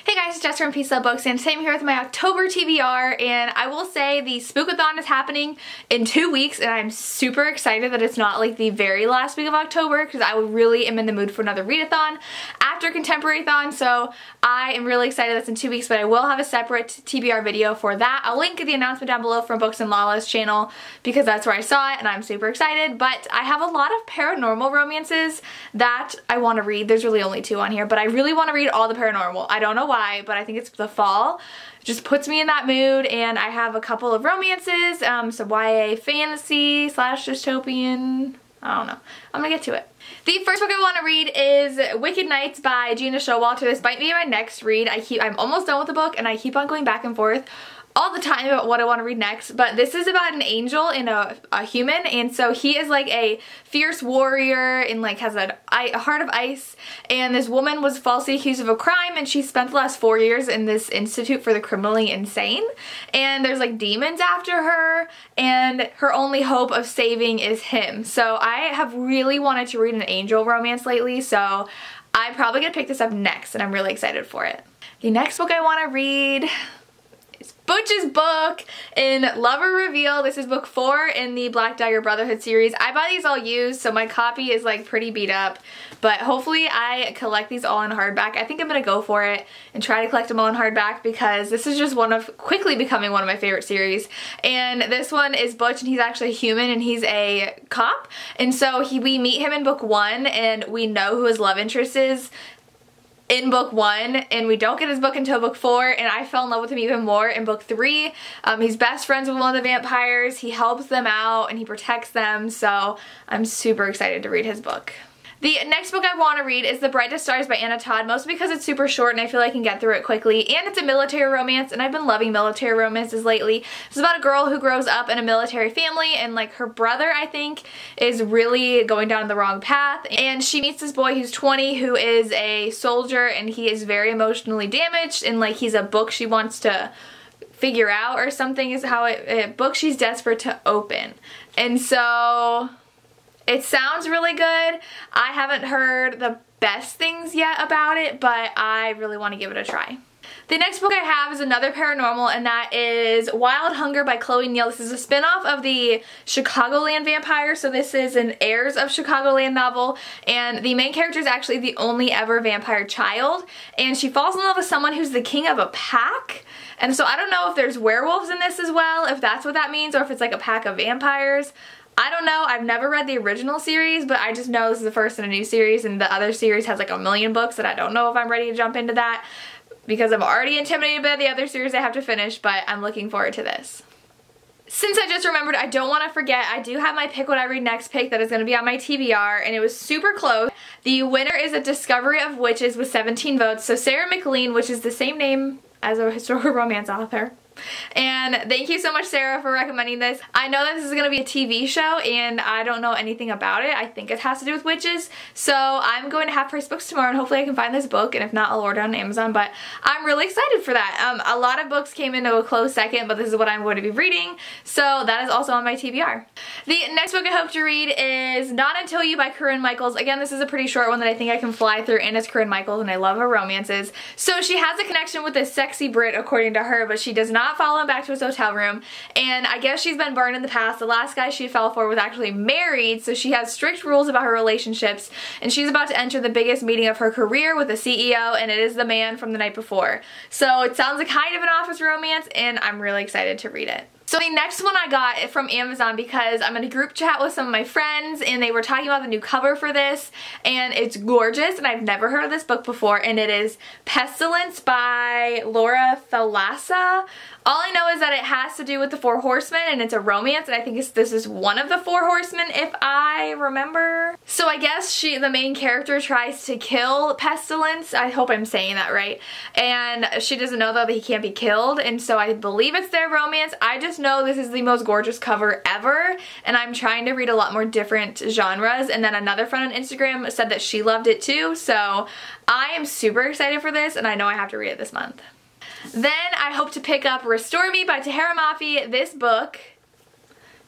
Hey guys, it's Jessica from Peace Love Books, and today I'm here with my October TBR, and I will say the Spookathon is happening in 2 weeks, and I'm super excited that it's not like the very last week of October, because I really am in the mood for another readathon after Contemporary-thon, so I am really excited that's in 2 weeks, but I will have a separate TBR video for that. I'll link the announcement down below from Books and Lala's channel, because that's where I saw it, and I'm super excited, but I have a lot of paranormal romances that I want to read. There's really only 2 on here, but I really want to read all the paranormal. I don't know why, but I think it's the fall. It just puts me in that mood, and I have a couple of romances, some YA fantasy / dystopian. I don't know. I'm gonna get to it. The first book I want to read is Wicked Nights by Gina Showalter. This might be my next read. I'm almost done with the book, and I keep on going back and forth all the time about what I want to read next, but this is about an angel and a human, and so he is like a fierce warrior and like has a heart of ice, and this woman was falsely accused of a crime, and she spent the last 4 years in this institute for the criminally insane, and there's like demons after her, and her only hope of saving is him. So I have really wanted to read an angel romance lately, so I'm probably gonna pick this up next, and I'm really excited for it. The next book I want to read, Butch's book in Lover Reveal. This is book 4 in the Black Dagger Brotherhood series. I buy these all used, so my copy is like pretty beat up, but hopefully I collect these all in hardback. I think I'm gonna go for it and try to collect them all in hardback, because this is just quickly becoming one of my favorite series. And this one is Butch, and he's actually a human, and he's a cop, and so we meet him in book 1, and we know who his love interest is in book 1, and we don't get his book until book 4, and I fell in love with him even more in book 3. He's best friends with one of the vampires, he helps them out, and he protects them, so I'm super excited to read his book. The next book I want to read is The Brightest Stars by Anna Todd, mostly because it's super short and I feel like I can get through it quickly, and it's a military romance, and I've been loving military romances lately. It's about a girl who grows up in a military family, and like her brother, I think, is really going down the wrong path, and she meets this boy who's 20 who is a soldier, and he is very emotionally damaged, and like he's a book she wants to figure out or something is how a book she's desperate to open. And so it sounds really good. I haven't heard the best things yet about it, but I really want to give it a try. The next book I have is another paranormal, and that is Wild Hunger by Chloe Neal. This is a spin-off of the Chicagoland vampire, so this is an Heirs of Chicagoland novel, and the main character is actually the only ever vampire child, and she falls in love with someone who's the king of a pack. And so I don't know if there's werewolves in this as well, if that's what that means, or if it's like a pack of vampires. I don't know. I've never read the original series, but I just know this is the first in a new series, and the other series has like a million books, and I don't know if I'm ready to jump into that because I'm already intimidated by the other series I have to finish, but I'm looking forward to this. Since I just remembered, I don't want to forget, I do have my Pick What I Read Next pick that is going to be on my TBR, and it was super close. The winner is A Discovery of Witches with 17 votes, so Sarah McLean, which is the same name as a historical romance author. And thank you so much, Sarah, for recommending this. I know that this is going to be a TV show, and I don't know anything about it. I think it has to do with witches, so I'm going to Half Price Books tomorrow, and hopefully I can find this book, and if not, I'll order it on Amazon, but I'm really excited for that. A lot of books came into a close second, but this is what I'm going to be reading, so that is also on my TBR. The next book I hope to read is Not Until You by Corinne Michaels. Again, this is a pretty short one that I think I can fly through, and it's Corinne Michaels, and I love her romances. So she has a connection with this sexy Brit, according to her, but she does not follow him back to his hotel room, and I guess she's been burned in the past. The last guy she fell for was actually married, so she has strict rules about her relationships, and she's about to enter the biggest meeting of her career with the CEO, and it is the man from the night before. So it sounds like kind of an office romance, and I'm really excited to read it. So the next one I got from Amazon because I'm in a group chat with some of my friends, and they were talking about the new cover for this, and it's gorgeous, and I've never heard of this book before, and it is Pestilence by Laura Thalassa. All I know is that it has to do with the 4 Horsemen, and it's a romance, and I think this is one of the 4 Horsemen, if I remember. So I guess the main character tries to kill Pestilence. I hope I'm saying that right. And she doesn't know, though, that he can't be killed, and so I believe it's their romance. I just know this is the most gorgeous cover ever, and I'm trying to read a lot more different genres, and then another friend on Instagram said that she loved it too, so I am super excited for this, and I know I have to read it this month. Then I hope to pick up Restore Me by Tahara Mafi. This book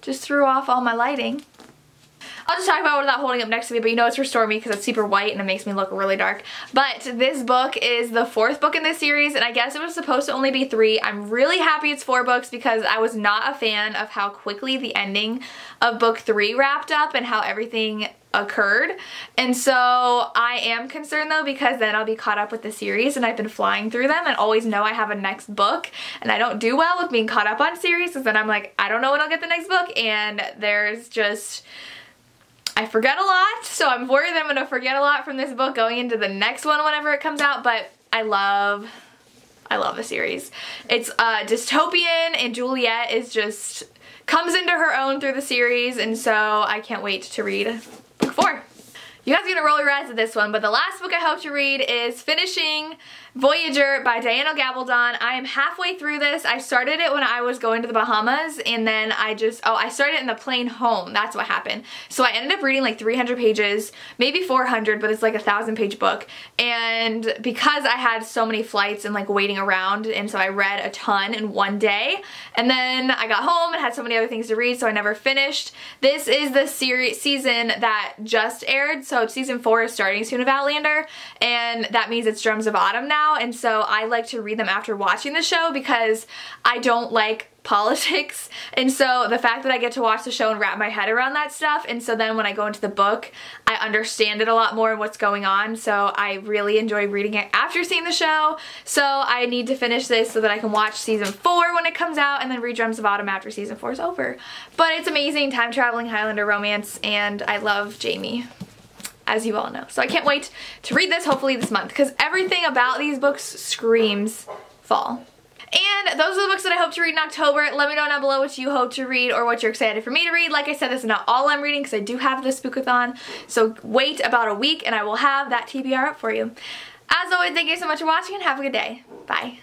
just threw off all my lighting. I'll just talk about it without holding up next to me, but you know it's Restore Me because it's super white and it makes me look really dark. But this book is the 4th book in this series, and I guess it was supposed to only be 3. I'm really happy it's 4 books because I was not a fan of how quickly the ending of book 3 wrapped up and how everything occurred. And so I am concerned though, because then I'll be caught up with the series, and I've been flying through them and always know I have a next book, and I don't do well with being caught up on series because then I'm like, I don't know when I'll get the next book, and there's just, I forget a lot, so I'm worried that I'm gonna forget a lot from this book going into the next one whenever it comes out. But I love the series. It's dystopian, and Juliet is just comes into her own through the series, and so I can't wait to read book 4. You guys are gonna roll your eyes at this one, but the last book I hope to read is finishing Voyager by Diana Gabaldon. I am halfway through this. I started it when I was going to the Bahamas, and then I started it in the plane home. That's what happened. So I ended up reading like 300 pages, maybe 400, but it's like a 1,000-page book. And because I had so many flights and like waiting around, and so I read a ton in one day, and then I got home and had so many other things to read, so I never finished. This is the season that just aired, so season 4 is starting soon of Outlander, and that means it's Drums of Autumn now. And so I like to read them after watching the show because I don't like politics, and so the fact that I get to watch the show and wrap my head around that stuff, and so then when I go into the book I understand it a lot more and what's going on, so I really enjoy reading it after seeing the show. So I need to finish this so that I can watch season 4 when it comes out, and then read Drums of Autumn after season 4 is over. But it's amazing time traveling Highlander romance, and I love Jamie, as you all know. So I can't wait to read this, hopefully this month, because everything about these books screams fall. And those are the books that I hope to read in October. Let me know down below what you hope to read or what you're excited for me to read. Like I said, this is not all I'm reading because I do have the Spookathon. So wait about a week and I will have that TBR up for you. As always, thank you so much for watching and have a good day. Bye.